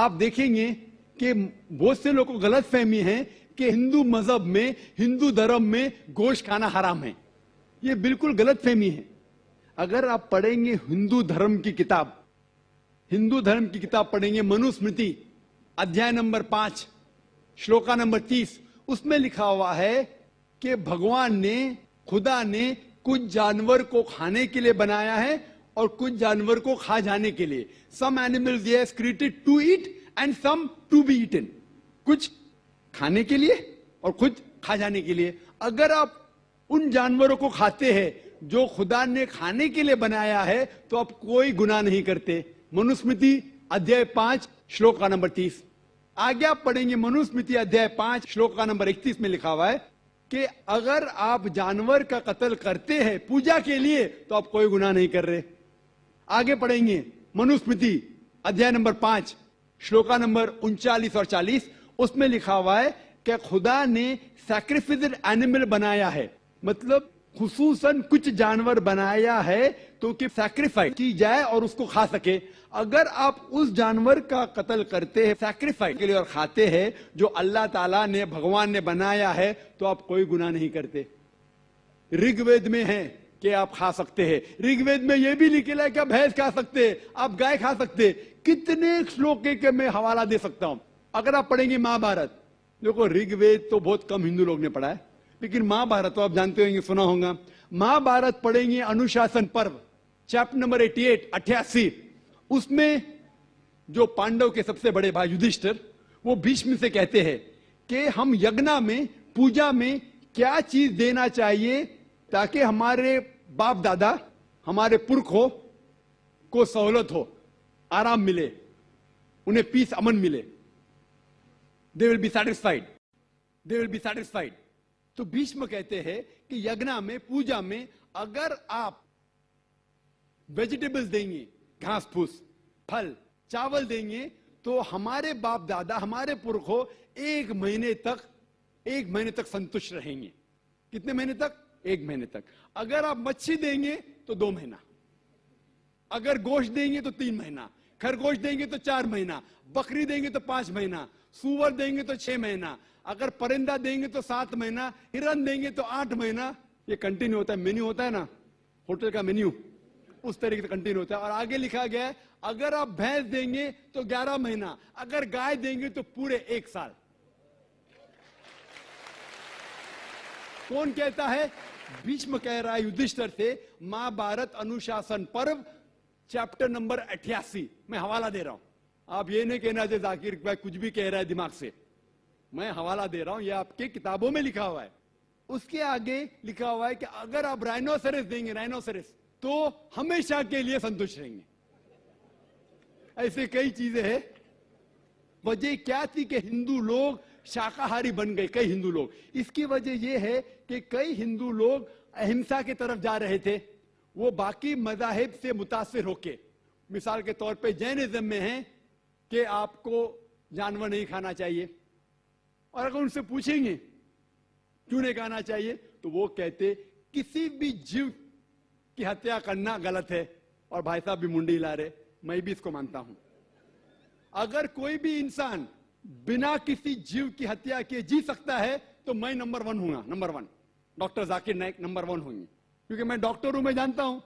आप देखेंगे कि बहुत से लोगों को गलत फहमी है कि हिंदू मजहब में, हिंदू धर्म में गोश्त खाना हराम है। ये बिल्कुल गलत फहमी है। अगर आप पढ़ेंगे हिंदू धर्म की किताब पढ़ेंगे, मनुस्मृति अध्याय नंबर 5 श्लोका नंबर 30, उसमें लिखा हुआ है कि भगवान ने, खुदा ने कुछ जानवर को खाने के लिए बनाया है और कुछ जानवर को खा जाने के लिए। Some animals he has created to eat and some to be eaten। कुछ खाने के लिए और कुछ खा जाने के लिए। अगर आप उन जानवरों को खाते हैं जो खुदा ने खाने के लिए बनाया है तो आप कोई गुनाह नहीं करते। मनुस्मृति अध्याय 5 श्लोक का नंबर 30। आगे आप पढ़ेंगे मनुस्मृति अध्याय 5 श्लोक का नंबर 31 में लिखा हुआ है कि अगर आप जानवर का कत्ल करते हैं पूजा के लिए तो आप कोई गुनाह नहीं कर रहे। आगे पढ़ेंगे मनुस्मृति अध्याय नंबर 5 श्लोका नंबर 39 और 40, उसमें लिखा हुआ है कि खुदा ने सैक्रिफिस्ड एनिमल बनाया है, मतलब खुसूसन कुछ जानवर बनाया है तो कि सैक्रिफाइस की जाए और उसको खा सके। अगर आप उस जानवर का कत्ल करते हैं सैक्रिफाइस के लिए और खाते हैं जो अल्लाह ताला ने, भगवान ने बनाया है, तो आप कोई गुनाह नहीं करते। ऋग्वेद में है कि आप खा सकते हैं। ऋग्वेद में यह भी लिखा है कि आप भैंस खा सकते हैं, आप गाय खा सकते हैं। कितने श्लोक के मैं हवाला दे सकता हूं। अगर आप पढ़ेंगे महाभारत, देखो ऋग्वेद तो बहुत कम हिंदू लोग ने पढ़ा है, लेकिन महाभारत तो आप जानते होंगे, सुना होगा। महाभारत पढ़ेंगे अनुशासन पर्व चैप्टर नंबर 88, उसमें जो पांडव के सबसे बड़े भाई युधिष्ठिर, वो भीष्म से कहते हैं कि हम यज्ञ में, पूजा में क्या चीज देना चाहिए ताकि हमारे बाप दादा, हमारे पुरखों को सहूलत हो, आराम मिले, उन्हें पीस, अमन मिले। They will be satisfied, they will be satisfied. तो भीष्म कहते हैं कि यज्ञ में, पूजा में अगर आप वेजिटेबल्स देंगे, घास फूस, फल, चावल देंगे तो हमारे बाप दादा, हमारे पुरखों 1 महीने तक संतुष्ट रहेंगे। कितने महीने तक? 1 महीने तक। अगर आप मच्छी देंगे तो 2 महीना, अगर गोश्त देंगे तो 3 महीना, खरगोश देंगे तो 4 महीना, बकरी देंगे तो 5 महीना, सूअर देंगे तो 6 महीना, अगर परिंदा देंगे तो 7 महीना, हिरन देंगे तो 8 महीना। ये कंटिन्यू होता है, मेन्यू होता है ना, होटल का मेन्यू, उस तरीके से कंटिन्यू होता है। और आगे लिखा गया है अगर आप भैंस देंगे तो 11 महीना, अगर गाय देंगे तो पूरे 1 साल। कौन कहता है? भीष्म कह रहा है युधिष्ठिर से। महाभारत अनुशासन पर्व चैप्टर नंबर 88, मैं हवाला दे रहा हूं। आप ये नहीं कहना चाहिए जाकिर भाई कुछ भी कह रहा है दिमाग से, मैं हवाला दे रहा हूं, ये आपके किताबों में लिखा हुआ है। उसके आगे लिखा हुआ है कि अगर आप राइनोसेरस देंगे, राइनोसेरस, तो हमेशा के लिए संतुष्ट रहेंगे। ऐसे कई चीजें हैं। वजह क्या थी कि हिंदू लोग शाकाहारी बन गए, कई हिंदू लोग। इसकी वजह यह है कि कई हिंदू लोग अहिंसा की तरफ जा रहे थे। वो बाकी मजाहिब से मुतासिर होके, मिसाल के तौर पे जैनिज्म में है कि आपको जानवर नहीं खाना चाहिए, और अगर उनसे पूछेंगे क्यों नहीं खाना चाहिए तो वो कहते किसी भी जीव की हत्या करना गलत है। और भाई साहब भी मुंडी हिला रहे, मैं भी इसको मानता हूं। अगर कोई भी इंसान बिना किसी जीव की हत्या किए जी सकता है तो मैं नंबर 1 हूंगा, number 1। Doctor Zakir Naik number 1 होंगे, क्योंकि मैं डॉक्टर हूं, मैं जानता हूं।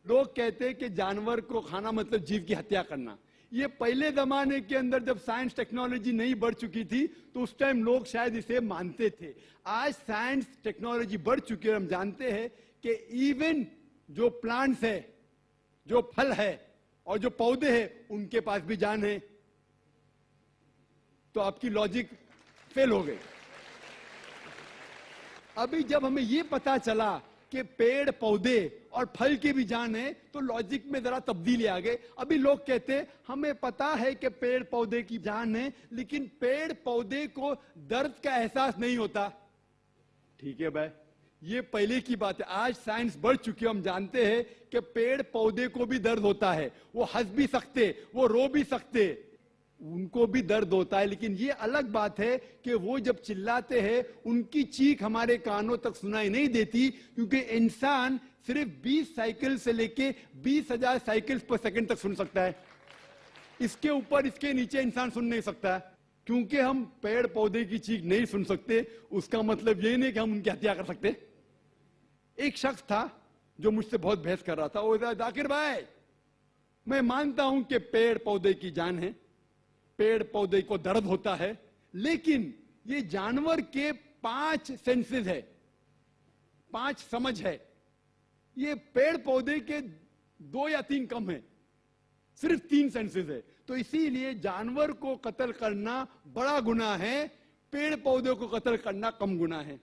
लोग कहते हैं कि जानवर को खाना मतलब जीव की हत्या करना। ये पहले जमाने के अंदर जब साइंस टेक्नोलॉजी नहीं बढ़ चुकी थी तो उस टाइम लोग शायद इसे मानते थे। आज साइंस टेक्नोलॉजी बढ़ चुकी है, हम जानते हैं कि इवन जो प्लांट्स है, जो फल है और जो पौधे हैं, उनके पास भी जान है। तो आपकी लॉजिक फेल हो गई। अभी जब हमें यह पता चला कि पेड़, पौधे और फल की भी जान है तो लॉजिक में जरा तब्दीली आ गई। अभी लोग कहते हैं हमें पता है कि पेड़ पौधे की जान है, लेकिन पेड़ पौधे को दर्द का एहसास नहीं होता। ठीक है भाई, ये पहले की बात है। आज साइंस बढ़ चुकी है, हम जानते हैं कि पेड़ पौधे को भी दर्द होता है। वो हंस भी सकते, वो रो भी सकते, उनको भी दर्द होता है। लेकिन ये अलग बात है कि वो जब चिल्लाते हैं उनकी चीख हमारे कानों तक सुनाई नहीं देती, क्योंकि इंसान सिर्फ 20 साइकिल से लेके 20,000 साइकिल्स पर सेकंड तक सुन सकता है। इसके ऊपर इसके नीचे इंसान सुन नहीं सकता है। क्योंकि हम पेड़ पौधे की चीख नहीं सुन सकते, उसका मतलब ये नहीं कि हम उनकी हत्या कर सकते। एक शख्स था जो मुझसे बहुत बहस कर रहा था। वो जाकिर भाई, मैं मानता हूं कि पेड़ पौधे की जान है, पेड़ पौधे को दर्द होता है, लेकिन ये जानवर के 5 सेंसेस है, 5 समझ है, ये पेड़ पौधे के 2 या 3 कम है, सिर्फ 3 सेंसेस है। तो इसीलिए जानवर को कत्ल करना बड़ा गुनाह है, पेड़ पौधे को कत्ल करना कम गुनाह है।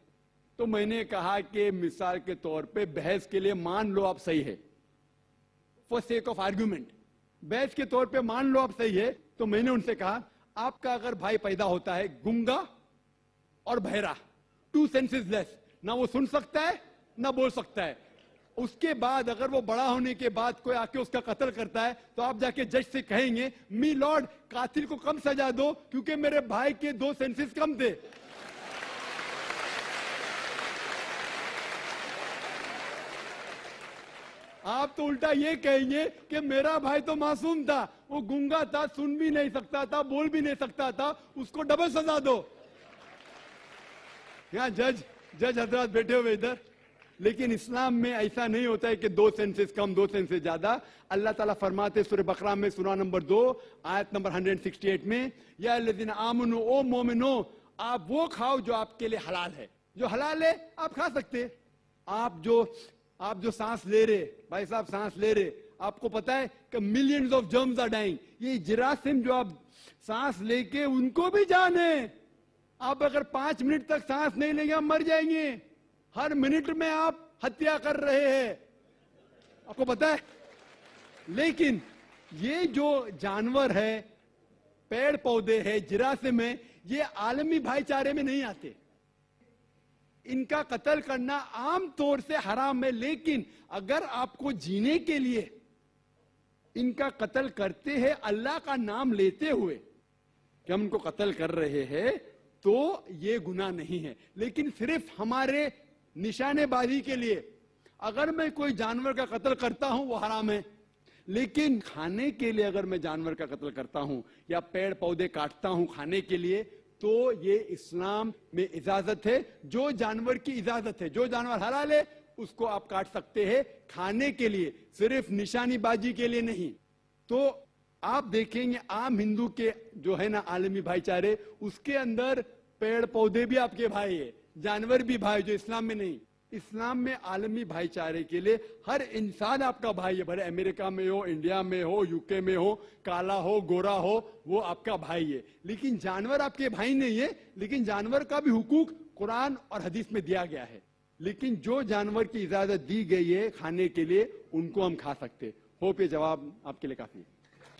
तो मैंने कहा कि मिसाल के तौर पे बहस के लिए मान लो आप सही है, फॉर सेक ऑफ आर्ग्यूमेंट, बहस के तौर पे मान लो आप सही है। तो मैंने उनसे कहा, आपका अगर भाई पैदा होता है गूंगा और बहरा, 2 सेंसेस लेस, ना वो सुन सकता है ना बोल सकता है, उसके बाद अगर वो बड़ा होने के बाद कोई आके उसका कत्ल करता है, तो आप जाके जज से कहेंगे, मी लॉर्ड, कातिल को कम सजा दो क्योंकि मेरे भाई के 2 सेंसेस कम थे। आप तो उल्टा ये कहेंगे कि मेरा भाई तो मासूम था, वो गूंगा था, सुन भी नहीं सकता था, बोल भी नहीं सकता था, उसको डबल सजा दो। यहां जज हजरात बैठे हुए इधर, लेकिन इस्लाम में ऐसा नहीं होता है कि 2 सेंसेस कम 2 सेंसेस ज्यादा। अल्लाह ताला फरमाते सूरह बकरा में सूरा नंबर 2 आयत नंबर 168 में, या अल्लज़ीना आमनू, ओ मोमिनो, आप वो खाओ जो आपके लिए हलाल है, जो हलाल है आप खा सकते। आप जो सांस ले रहे भाई साहब, सांस ले रहे, आपको पता है कि millions of germs are dying. ये जरासीम जो आप सांस लेके, उनको भी जान है। आप अगर 5 मिनट तक सांस नहीं लेंगे आप मर जाएंगे। हर मिनट में आप हत्या कर रहे हैं, आपको पता है। लेकिन ये जो जानवर है, पेड़ पौधे है, जरासीम है, ये आलमी भाईचारे में नहीं आते। इनका कत्ल करना आम तौर से हराम है, लेकिन अगर आपको जीने के लिए इनका कत्ल करते हैं अल्लाह का नाम लेते हुए कि हम इनको कत्ल कर रहे हैं, तो ये गुनाह नहीं है। लेकिन सिर्फ हमारे निशानेबाजी के लिए अगर मैं कोई जानवर का कत्ल करता हूं वो हराम है, लेकिन खाने के लिए अगर मैं जानवर का कत्ल करता हूं या पेड़ पौधे काटता हूं खाने के लिए, तो ये इस्लाम में इजाजत है। जो जानवर की इजाजत है, जो जानवर हलाल है, उसको आप काट सकते हैं खाने के लिए, सिर्फ निशानीबाजी के लिए नहीं। तो आप देखेंगे आम हिंदू के जो है ना आलमी भाईचारे, उसके अंदर पेड़ पौधे भी आपके भाई है, जानवर भी भाई, जो इस्लाम में नहीं। इस्लाम में आलमी भाईचारे के लिए हर इंसान आपका भाई है, भले अमेरिका में हो, इंडिया में हो, यूके में हो, काला हो, गोरा हो, वो आपका भाई है। लेकिन जानवर आपके भाई नहीं है, लेकिन जानवर का भी हुकूक कुरान और हदीस में दिया गया है। लेकिन जो जानवर की इजाजत दी गई है खाने के लिए, उनको हम खा सकते। होप ये जवाब आपके लिए काफी है।